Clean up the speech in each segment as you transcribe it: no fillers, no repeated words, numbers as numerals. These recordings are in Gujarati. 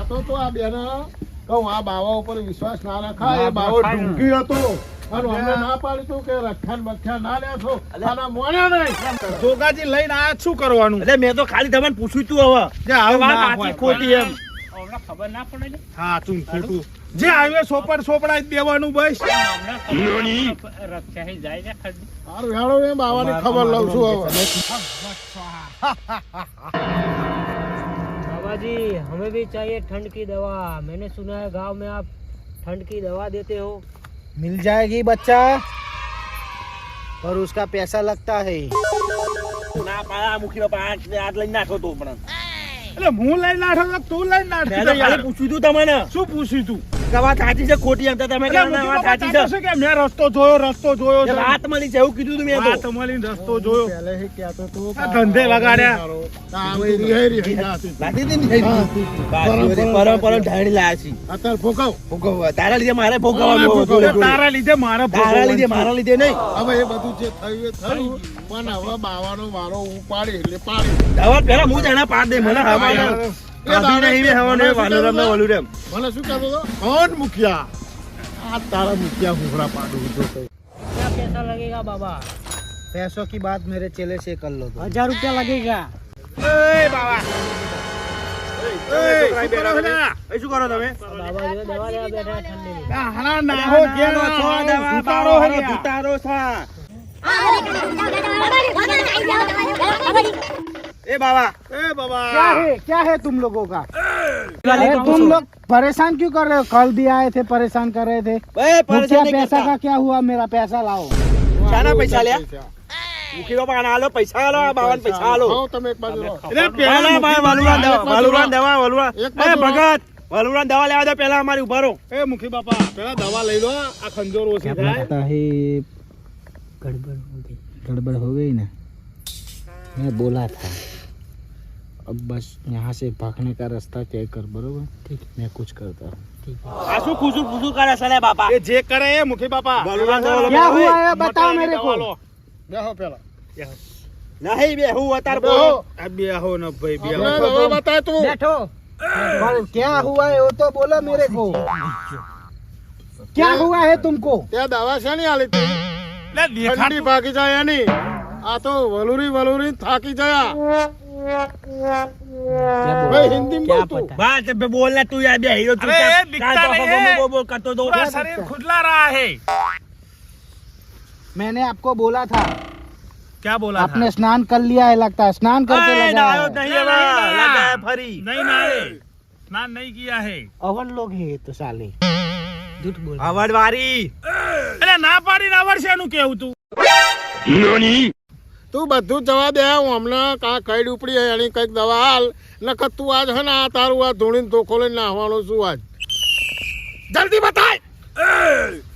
તો આ બેન કહું આ બાવા ઉપર વિશ્વાસ ના રખાય. એ બાવો ઢૂંઢી હતો અને અમને ના પાડી તું કે રખ્યાન બખ્યાન ના લેશો આના મોણ્યા નહીં. જોગાજી લઈને આયા શું કરવાનું? એટલે મેં તો ખાલી તમને પૂછ્યું તું હવે જે આવું વાત ના સાચી હોય. ખોટી એમ હમણાં ખબર ના પડે ને હા તું ખોટું જે આવે સોપડા જ દેવાનું બસ. રક્ષા જાય ને ખરી સારું હેડો એ બાવાની ખબર લઉં છું હવે. बाबा जी हमें भी चाहिए ठंड की दवा. मैंने सुना है गांव में आप ठंड की दवा देते हो. मिल जाएगी बच्चा पर उसका पैसा लगता है. ના પાયા મુખી બાપા આજ લઈને નાખો તો પણ એટલે હું લઈને નાઠો તો તું લઈને મેં તો નાઠો ખાલી યાર. પૂછ્યું તું તમને શું પૂછ્યું તું? કે વાત સાચી છે ખોટી એમ તો તમે એટલે કહો ને વાત મુખી સાચી બાપા છે કે મેં રસ્તો જોયો છે. વાત મળી છે એવું કીધું તું મેં વાત તો મળીને રસ્તો જોયો. પહેલે જ કહેતો તો આ ધંધે વગાડ્યા. આમ રિહાઈ જાતી. લાગી હતી ને પરમ ઢાળી લાયા છે અત્યારે ફોકાવ ભોગવવા તારા લીધે મારે ભોગવવાનું ભોગવવા. જોડે જોડે. તારા લીધે મારે તારા લીધે ભોગવવાનું. મારા લીધે નહીં હવે એ બધું જે થયું એ થયું પણ હવે બાવાનો વારો ઉપાડી એટલે પાડી. દવા પેલા હું જાણે પાડ દે મને હવાના એ દાડે નહીં મેં હવાનું વાલુરામ ને વલુરામ મને શું કહેતો હતો કોણ મુખિયા આ તારા મુખિયા હુંફરા પાડું તો क्या पैसा लगेगा बाबा? पैसों की बात मेरे चेले से कर लो. 1000 रुपया लगेगा. એ બાવા એ શું કરો છો લ્યા? એ શું કરો તમે बाबा जो दवा लेवा बैठा है ठंडी में. આ હણા નાહો ઘેરો છો દુતારો દુતારો હે દુતારો સા એ બાવા એ બાબા क्या है तुम लोगों का? अरे तुम लोग परेशान क्यों कर रहे हो? कल भी आए थे परेशान कर रहे थे. એ मुखिया પરેશાન નહીં पैसा કરતા. का क्या हुआ? मेरा पैसा लाओ. શાના પૈસા લ્યા મુખી બાપા આના આલો પૈસા આલો આ બાવાને પૈસા આલો આવો તમે એક બાજુ રહો. એટલે ના, પેલા ના, ભાઈ, વલુરાન દવા વલુરાન દવા વલુરાન એક બાજુ એ ભગત વલુરાન દવા લેવા દો પેલા અમારી ઉભા રહો એ મુખી બાપા પેલા દવા લઈ લો આ ખંજોર ઓછી क्या થાય लगता है गड़बड़ हो गई ना. मैं बोला था अब बस यहाँ से भागने का रास्ता तय कर. बरोबर ठीक मैं कुछ करता हूँ. આ શું ખુસુર ખુસુર કરે છે લે બાપા એ જે કરે એ મુખી બાપા વલુરાન દવા લો. क्या हुआ है बताओ મટાઈને मेरे દવા को. લો. બેહો પેલા નહીં બે હું અતાર બેહો. બોલો આ બેહો ને ભાઈ બેહો. આપણે દવા બતાય તું बैठो. पर क्या हुआ है वो तो बोलो मेरे को. क्या हुआ है तुमको? ત્યાં દવા છે ને આલી તી એટલે ઠંડી દેખાતું ભાગી જાય એની આ તો વલુરી થાકી ગયા ભાઈ હિન્દી क्या બોલ તું पता? વાત બે બોલ ને તું યાર બે હીરો તું અરે, કાલ દિખતા પાપા નહીં હે. બોલ બોલ કરતો તો पूरा शरीर खुजला रहा है मैंने आपको बोला था. क्या बोला आपने स्नान कर लिया है लगता है. स्नान करके अरे, लगा नायो है. नहीं नहीं, है नहीं, लगा है फरी नहीं नाए स्नान नहीं किया है अवन लोग है तो साले. झूठ बोल. આવડ વારી એટલે ના પાડીને આવડશે એનું કેવું તું તું બધું જવા દે હું હમણાં કાં કઈડ ઉપડી એની કઈક દવા હાલ નકર તું આજ હે ને આ તારું આ ધૂણીને ધોકો લઈને નાહવાનો છું આજ જલ્દી બતાય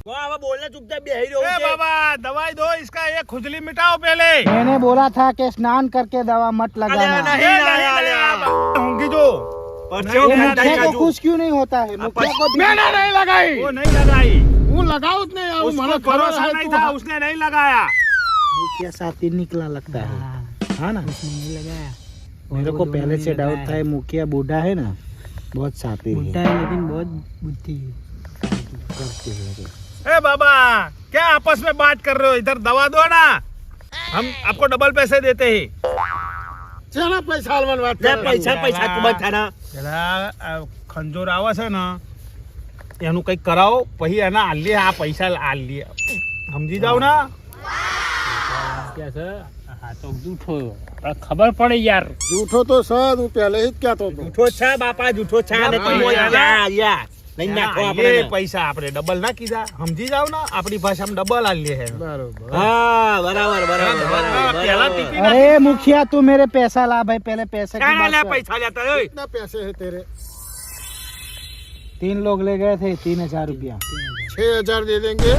वो अब बोलना चुपचाप बेही रहो ए बाबा दवाई दो इसका ये खुजली मिटाओ पहले मैंने बोला था कि स्नान करके दवा मत लगाना. नहीं नहीं होंगी जो परचो ये घंटा मुखिया को काजू खुश क्यों नहीं होता है? मुखिया को भी- મેને નહીં લગાઈ वो नहीं लगाई હું લગાવું જ નહીં આવું उसको મને ખબર भरोसा છે नहीं તું था उसने नहीं लगाया मुखिया साथी निकला लगता है. हाँ ना. नहीं लगाया. मेरे को पहले से डाउट था ये मुखिया बूढ़ा है ना बहुत साथी है. बुढ़ा है लेकिन बहुत बुद्धि है. करते हैं. ए बाबा क्या आपस में बात कर रहे हो इधर दवा दो ना हम आपको डबल पैसे देते हैं શેના પૈસા હાલવાની વાત ले કરે? पैसा पैसा तू बच था ना પેલા આ ખંજોર આવે છે ને એનું કંઈક કરાવો પછી એના આલી આ પૈસા આલી સમજી જાવ ને क्या सर हाँ तो जूठो खबर पड़े यार જૂઠો તો સર હું પહેલે જ કહેતો હતો જૂઠો છે બાપા જૂઠો છે ને તું પૈસા યા યા નહીં નાખો આપણે એ પૈસા આપણે ડબલ ના કીધા સમજી જાવ ને આપણી ભાષામાં ડબલ આલીએ છે બરોબર હા બરાબર બરાબર બરાબર પેલા ટીપી अरे मुखिया तू मेरे पैसा ला भाई. पहले पैसे की क्या बात ले कर. पैसा लेता है कितना पैसे है तेरे 3 लोग ले गए थे 3000 रुपया. 6000 दे देंगे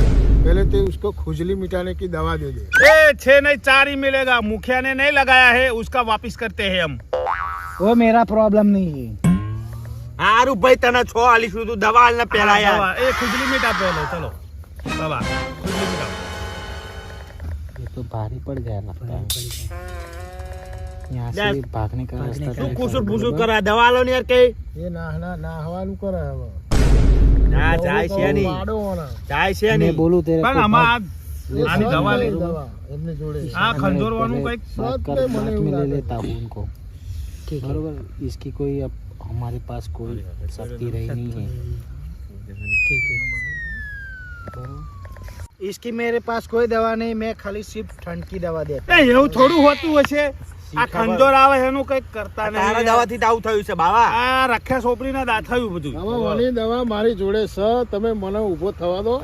पहले तो उसको खुजली मिटाने की दवा दे दे ए 6 नहीं 4 ही मिलेगा मुखिया ने नहीं लगाया है उसका वापिस करते हैं हम वो मेरा प्रॉब्लम नहीं है. हारू भाई तने 6 આલીશું તું દવા આલ ને પેલા યાર दवा, ए खुजली मिटा पहले चलो दवा खुजली मिटाओ ये तो भारी पड़ गया लगता है. यहाँ से भागने का रास्ता તું तय કુસુર कर, ભૂસુર बरोबर? કરા દવા લો ને યાર કઈ એ નાહવાનું કરે હવે ના જાય છે નહીં વાડો ઓના. જાય છે मैं નહીં बोलूं तेरे પણ को આમાં એ આની સદ દવા નહીં લે. દવા એમની જોડે આ ખંજોરવાનું पहले કંઈક बात सच कर, में बाद मने में ले उड़ा लेता हूँ उनको बरोबर इसकी कोई अब हमारे पास कोई शक्ति रही नहीं है ठीक है इसकी मेरे पास कोई दवा नहीं मैं खाली सिर्फ ठंड की दवा देता એ એવું થોડું હોતું હશે આ ખંજોર આવે એનું કંઈક કરતા તારા નહીં દવાથી તો આવું થયું છે બાવા આ રખ્યા સોપડીના દા થયું બધું હવે ઓની દવા મારી જોડે છે તમે મને ઊભો થવા દો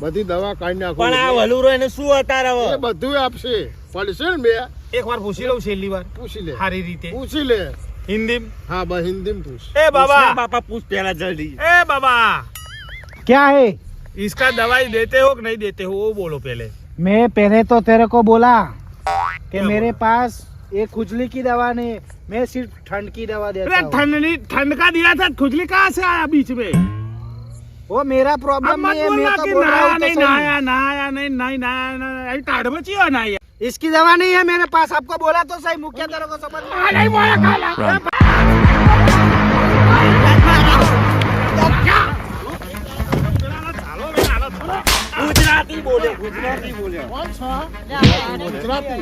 બધી દવા કાઢી નાખો પણ આ વલુરો એને શું અતાર એ હવે બધું આપશે પડશે ને બે એકવાર પૂછી લઉં છેલ્લી વાર પૂછી લે સારી રીતે પૂછી લે હિન્દી હા બસ હિન્દીમાં પૂછ ए बाबा બાપા પૂછ પેલા જલ્દી ए बाबा क्या है इसका दवाई देते हो कि नहीं देते हो वो बोलो पहले मैं पहले तो तेरे को बोला कि क्या मेरे पास एक खुजली की दवा नहीं मैं सिर्फ ठंड की दवा अरे देता हूँ ठंड का दिया था खुजली कहाँ से आया बीच में वो मेरा अब प्रॉब्लम मत नहीं है मैं बोलना तो कि बोल रहा नहाया हूँ तो नहीं सही। नहाया नहाया नहीं नहीं नहाया नहीं अभी टाढ़ बची हो नहाया इसकी दवा नहीं है मेरे पास आपको बोला तो सही मुखिया तेरे को समझ में नहीं बोला खाला ગુજરાતી બોલે ગુજરાતી બોલે કોણ છે ગુજરાતી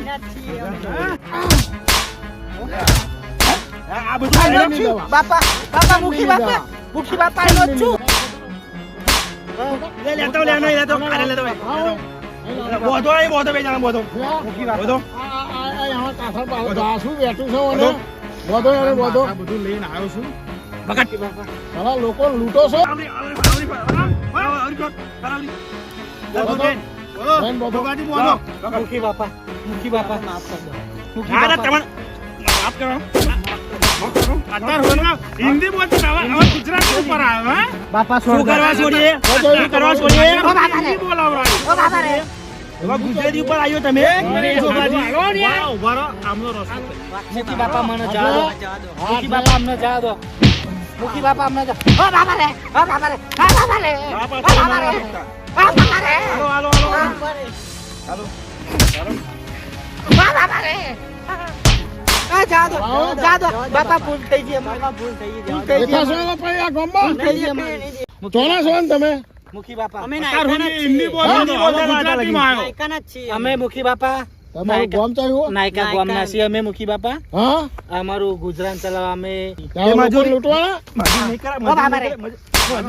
આ બધું I नहीं love you, दवा। बापा बापा मुखी बापा मुखी बापा I love you। લે લેતો લે નહીં લેતો અરે લેતો બોધો નહીં બોધો બે જણા બોધો બોધો यहाँ काठर पाल घासू બેઠું છે ઓને બધો એને બધો આ બધું લઈને આવ્યો છું બગટ ઘણા લોકો લૂંટો છો આવરી આવરી આવરી આવરી કોટ આવરી બધો બેન બધો ગાડી બોલો मुखी बापा माफ कर दो मुखी આ बापा તમને માફ કરો અત્યાર હોના હિન્દી બોલતી હવે ગુજરાતી ઉપર આવ્યો હે बापा શું छोड़ કરવા છોડીએ શું કરવા છોડીએ હિન્દી બોલાવરાય હવે ગુજરાતી ઉપર આવ્યો તમે ઉભા રહો આમનો રસ્તો मुखी बापा मने जा दो मुखी बापा हमने जा दो मुखी बापा हमने जा ओ बाबा रे ओ बाबा रे ओ बाबा रे ओ बाबा रे ओ बाबा रे હાલો હાલો હાલો ओ बाबा रे आ जा दो बापा भूल થઈ ગઈ અમારી ભૂલ થઈ ગઈ બેઠા છો ને ભાઈ આ ગામમાં ચોના છો ને તમે મુખી બાપા અત્યાર સુધી હિન્દી બોલતો ગુજરાતીમાં આવ્યો અમે મુખી બાપા તમારું ગામ ચાલ્યું નાયકા ગામના છીએ અમે મુખી બાપા હા અમારું ગુજરાન ચલાવવા અમે ત્યાં લોકો લૂંટવાના મજૂર નહીં કરા મજૂર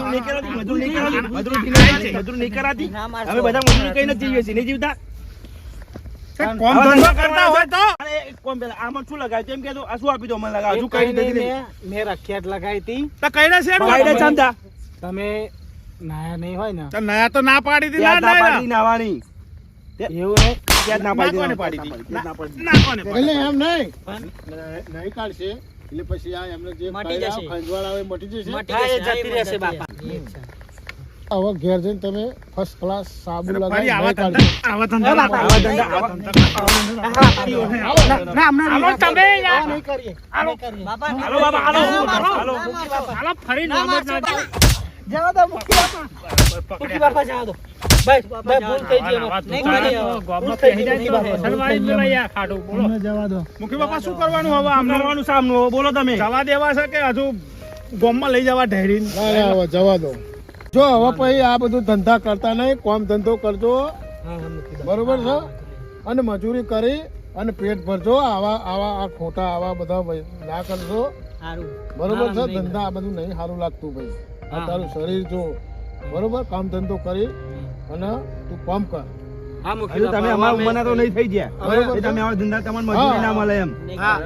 નહીં કરાતી મજૂર નહીં કરાતી મજૂર નહીં કરાતી અમે બધા મજૂરી કઈ નથી જીવીએ છીએ નહીં જીવતા કોમ ધંધો કરતા હોય તો અરે કોમ પેલા આમાં શું લગાવ્યું તેમ કહેતો આ શું આપી દો મને લગાવ હજુ કઈ નથી નહીં મેં રખિયાત લગાવી હતી તો કઈને છે કાયદે ચંદા તમે નાયા નહીં હોય ને તો નયા તો ના પાડી દી ત્યાં ના ના ના પાડી નાવાની એવું હે ત્યાં ના ના કોને પાડી પાડી દી ના પાડી ના કોને પાડી એટલે એમ નહીં નહીં કાઢશે એટલે પછી આ એમને જે ખંજવાળ આવે મટી જશે હા, એ જતી રહેશે બાપા હવે ઘેર જઈને તમે ફર્સ્ટ ક્લાસ સાબુ ફરી લગાવી આવા નહીં કાઢશો. આવા ધંધા આવા ધંધા આવા ધંધા ના અમને હાલો તમે યાર નહીં કરીએ નહીં કરીએ બાપા હાલો બાબા હાલો હાલો હાલો ફરી નામ જ ના દો. જાઓ દો મુખી બાપા જાઓ દો ભાઈ ભૂલ થઈ ગઈ આવા નહીં ધંધા કરીએ ગામમાં પહેરી જાય તો સલવારી જ બોલાય યાર ખાટું બોલો જવા દો મુખી બાપા શું કરવાનું હવે આમને કરવાનું સામનું બોલો તમે જવા દેવા છે કે હજુ ગામમાં લઈ જવા ઢેરીને ના ના હવે જવા દો જો હવે પછી આ બધું ધંધા કરતા નહીં કોમ ધંધો કરજો બરોબર છે અને મજૂરી કરી અને પેટ ભરજો આવા આવા આ ખોટા આવા બધા ના કરજો બરોબર છે ધંધા આ બધું નહીં સારું લાગતું ભાઈ આ તારું શરીર જો બરોબર કામ ધંધો કરી અને તું કામ કર હા મુખી હજુ તમે અમારા ઉંમરના તો નહીં થઈ ગયા બરોબર એ તમે આવા ધંધા તમને મજૂરી ના મળે એમ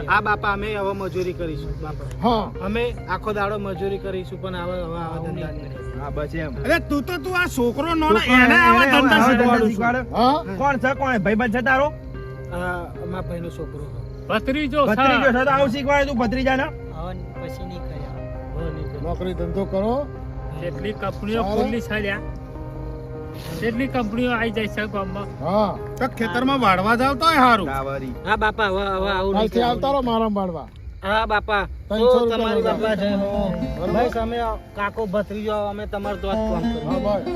હા બાપા અમે હવે મજૂરી કરીશું બાપા હા અમે આખો દાડો મજૂરી કરીશું પણ હવે આવા ધંધા નહીં. હા બસ એમ અરે તું આ છોકરો નો એને આવા ધંધા શીખવાડું છું. હા કોણ છે કોણ ભાઈબંધ છે તારો આ અમારા ભાઈનો છોકરો ભત્રીજો ભત્રીજો છે તો આવું શીખવાડે તું ભત્રીજા ને નોકરી ધંધો કરો જેટલી કંપનીઓ ખુલ્લી છે ત્યાં જેટલી કંપનીઓ આવી જાય છે ગામમાં હા તો ખેતરમાં વાળવા જાવ તો સારું હા બાપા હવે આવું નહીં કાલથી આવતા રહો મારા બાળવા હા બાપા 300 તો રૂપિયા તમારી લગાવો. બાપા જય હો બસ અમે કાકો ભત્રીજો અમે તમારો તો જ કામ કરીએ હા ભાઈ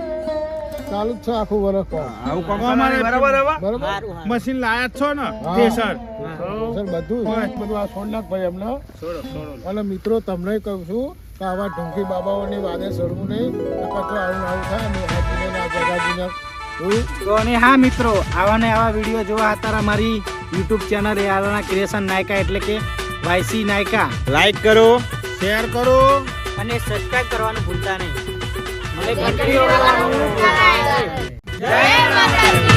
ચાલુ જ છે આખું વર્ષ કામ આવું કોમ અમારે બરાબર હવે બરોબર મશીન લાયા જ છો ને હા. થ્રેસર તો સર બધું આ છોડ નાખ ભાઈ એમને. અને મિત્રો તમને કહું છું કે આવા ઢોંકી બાબાઓની વાદે ચડવું નહીં, નકર તો આવું આવું થાય ને હાજીને આ જગાજીને તો અને હા મિત્રો, આવા ને આવા વિડીયો જોવા હતા અમારી યુટ્યુબ ચેનલ યારાના ક્રિએશન નાયકા એટલે કે વાયસી નાયકા. લાઈક કરો, શેર કરો અને સબસ્ક્રાઇબ કરવાનું ભૂલતા નહીં. જય માતાજી.